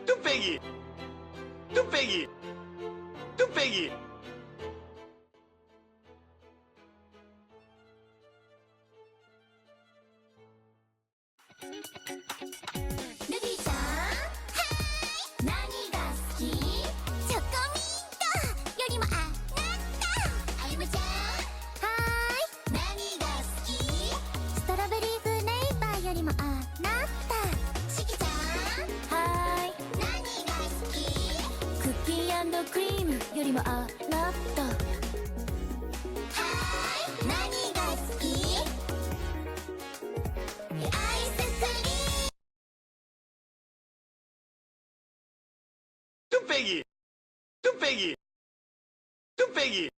뚝배기 뚝배기 뚝배기ルビーさん、何が好き？チョコミントよりもあなた。あゆむちゃん、何が好き？ストロベリーフレーバーよりもあなた。しきちゃん、何が好き？クッキー&クリームよりもあなた。何が好き？アイスクリーム。뚝배기 뚝배기 뚝배기